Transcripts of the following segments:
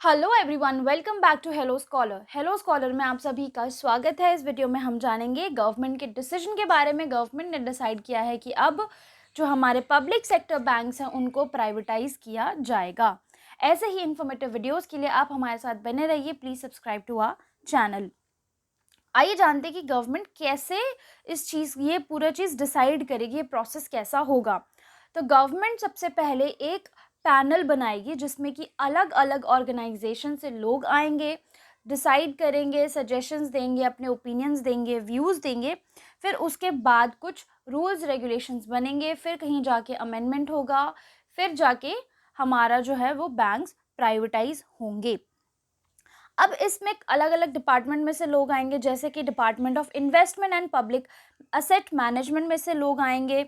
Hello everyone, welcome back to hello scholar. Hello scholar में आप सभी का स्वागत है। इस वीडियो में हम जानेंगे गवर्नमेंट के डिसीजन के बारे में। गवर्नमेंट ने डिसाइड किया है कि अब जो हमारे पब्लिक सेक्टर बैंक्स हैं उनको प्राइवेटाइज किया जाएगा। ऐसे ही इन्फॉर्मेटिव वीडियोस के लिए आप हमारे साथ बने रहिए। Please subscribe to our channel. आइए जानते हैं कि गवर्नमेंट कैसे ये पूरा चीज़ डिसाइड करेगी, ये प्रोसेस कैसा होगा। तो गवर्नमेंट सबसे पहले एक पैनल बनाएगी जिसमें कि अलग अलग ऑर्गेनाइजेशन से लोग आएंगे, डिसाइड करेंगे, सजेशंस देंगे, अपने ओपिनियंस देंगे, व्यूज़ देंगे। फिर उसके बाद कुछ रूल्स रेगुलेशंस बनेंगे, फिर कहीं जाके अमेंडमेंट होगा, फिर जाके हमारा जो है वो बैंक्स प्राइवेटाइज होंगे। अब इसमें अलग अलग डिपार्टमेंट में से लोग आएंगे, जैसे कि department of investment and public asset management में से लोग आएंगे,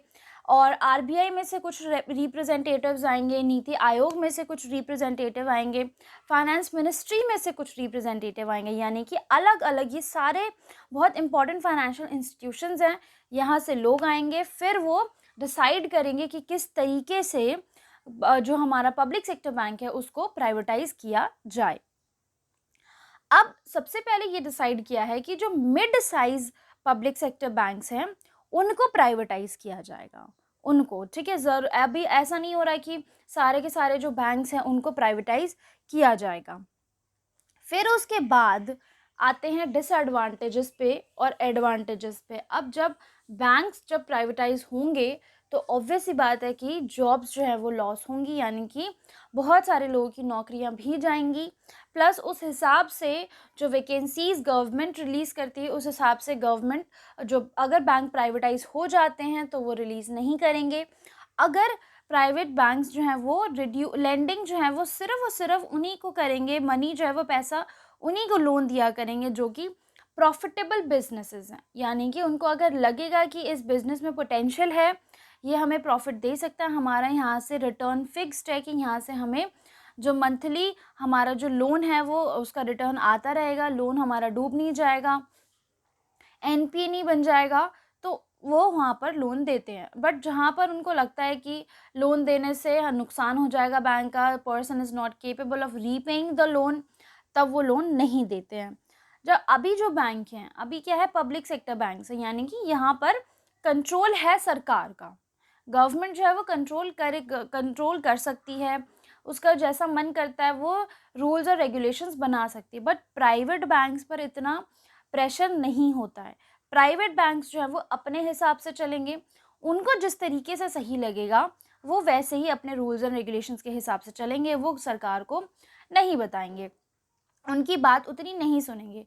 और आरबीआई में से कुछ रिप्रेजेंटेटिव्स आएंगे, नीति आयोग में से कुछ रिप्रेजेंटेटिव आएंगे, फाइनेंस मिनिस्ट्री में से कुछ रिप्रेजेंटेटिव आएंगे। यानी कि अलग अलग ये सारे बहुत इंपॉर्टेंट फाइनेंशियल इंस्टीट्यूशंस हैं, यहाँ से लोग आएंगे। फिर वो डिसाइड करेंगे कि किस तरीके से जो हमारा पब्लिक सेक्टर बैंक है उसको प्राइवेटाइज किया जाए। अब सबसे पहले ये डिसाइड किया है कि जो mid size public sector banks हैं उनको प्राइवेटाइज किया जाएगा। उनको, ठीक है, जरूर अभी ऐसा नहीं हो रहा है कि सारे के सारे जो बैंक्स हैं उनको प्राइवेटाइज किया जाएगा। फिर उसके बाद आते हैं डिसएडवांटेजेस पे और एडवांटेजेस पे। अब जब बैंक्स जब प्राइवेटाइज होंगे तो ऑब्वियस सी बात है कि जॉब्स जो है वो लॉस होंगी, यानी कि बहुत सारे लोगों की नौकरियां भी जाएंगी। प्लस उस हिसाब से जो वैकेंसीज गवर्नमेंट रिलीज़ करती है उस हिसाब से गवर्नमेंट जो अगर बैंक प्राइवेटाइज हो जाते हैं तो वो रिलीज़ नहीं करेंगे। अगर प्राइवेट बैंक्स जो हैं वो लेंडिंग जो है वो सिर्फ और सिर्फ उन्हीं को करेंगे, मनी जो है वो पैसा उन्हीं को लोन दिया करेंगे जो कि प्रॉफिटेबल बिजनेसेस हैं। यानी कि उनको अगर लगेगा कि इस बिज़नेस में पोटेंशियल है, ये हमें प्रॉफिट दे सकता है, हमारा यहाँ से रिटर्न फिक्स्ड है कि यहाँ से हमें जो मंथली हमारा जो लोन है वो उसका रिटर्न आता रहेगा, लोन हमारा डूब नहीं जाएगा, एनपीए नहीं बन जाएगा, तो वो वहाँ पर लोन देते हैं। बट जहाँ पर उनको लगता है कि लोन देने से नुकसान हो जाएगा बैंक का, person is not capable of repaying the loan, तब वो लोन नहीं देते हैं। अभी जो बैंक हैं, अभी क्या है, पब्लिक सेक्टर बैंक्स हैं, यानी कि यहाँ पर कंट्रोल है सरकार का। गवर्नमेंट जो है वो कंट्रोल कर सकती है, उसका जैसा मन करता है वो रूल्स और रेगुलेशंस बना सकती है। बट प्राइवेट बैंक्स पर इतना प्रेशर नहीं होता है। प्राइवेट बैंक्स जो है वो अपने हिसाब से चलेंगे, उनको जिस तरीके से सही लगेगा वो वैसे ही अपने रूल्स एंड रेगुलेशंस के हिसाब से चलेंगे, वो सरकार को नहीं बताएंगे, उनकी बात उतनी नहीं सुनेंगे।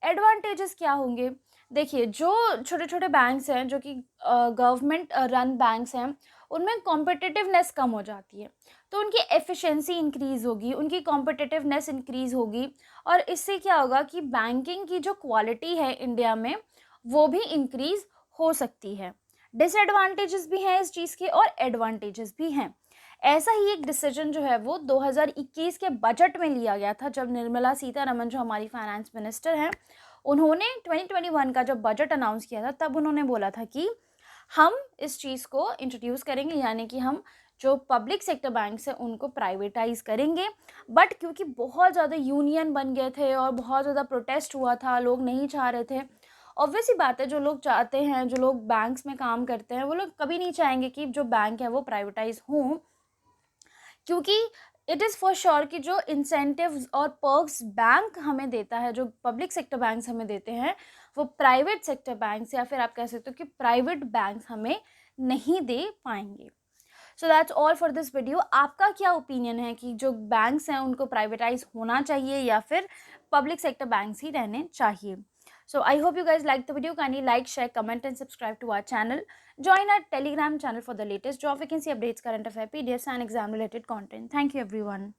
एडवांटेजेस क्या होंगे? देखिए, जो छोटे छोटे बैंक्स हैं जो कि गवर्नमेंट रन बैंक्स हैं, उनमें कॉम्पिटिटिवनेस कम हो जाती है, तो उनकी एफिशिएंसी इंक्रीज़ होगी, उनकी कॉम्पिटिटिवनेस इंक्रीज़ होगी, और इससे क्या होगा कि बैंकिंग की जो क्वालिटी है इंडिया में वो भी इंक्रीज़ हो सकती है। डिसएडवांटेजेस भी हैं इस चीज़ के और एडवांटेजेस भी हैं। ऐसा ही एक डिसीजन जो है वो 2021 के बजट में लिया गया था, जब निर्मला सीतारमण जो हमारी फाइनेंस मिनिस्टर हैं, उन्होंने 2021 का जब बजट अनाउंस किया था तब उन्होंने बोला था कि हम इस चीज़ को इंट्रोड्यूस करेंगे, यानी कि हम जो पब्लिक सेक्टर बैंक्स हैं उनको प्राइवेटाइज करेंगे। बट क्योंकि बहुत ज़्यादा यूनियन बन गए थे और बहुत ज़्यादा प्रोटेस्ट हुआ था, लोग नहीं चाह रहे थे। ऑब्वियस ही बात है, जो लोग चाहते हैं, जो लोग बैंक्स में काम करते हैं, वो लोग कभी नहीं चाहेंगे कि जो बैंक है वो प्राइवेटाइज हों, क्योंकि इट इज़ फॉर श्योर कि जो इंसेंटिव्स और पर्क्स बैंक हमें देता है, जो पब्लिक सेक्टर बैंक्स हमें देते हैं, वो प्राइवेट सेक्टर बैंक्स या फिर आप कह सकते हो कि प्राइवेट बैंक्स हमें नहीं दे पाएंगे। So that's all for this video. आपका क्या ओपिनियन है कि जो बैंक्स हैं उनको प्राइवेटाइज होना चाहिए या फिर पब्लिक सेक्टर बैंक्स ही रहने चाहिए? So I hope you guys liked the video. Kindly like, share, comment and subscribe to our channel. Join our Telegram channel for the latest job vacancy updates, current affair PDFs and exam related content. Thank you everyone.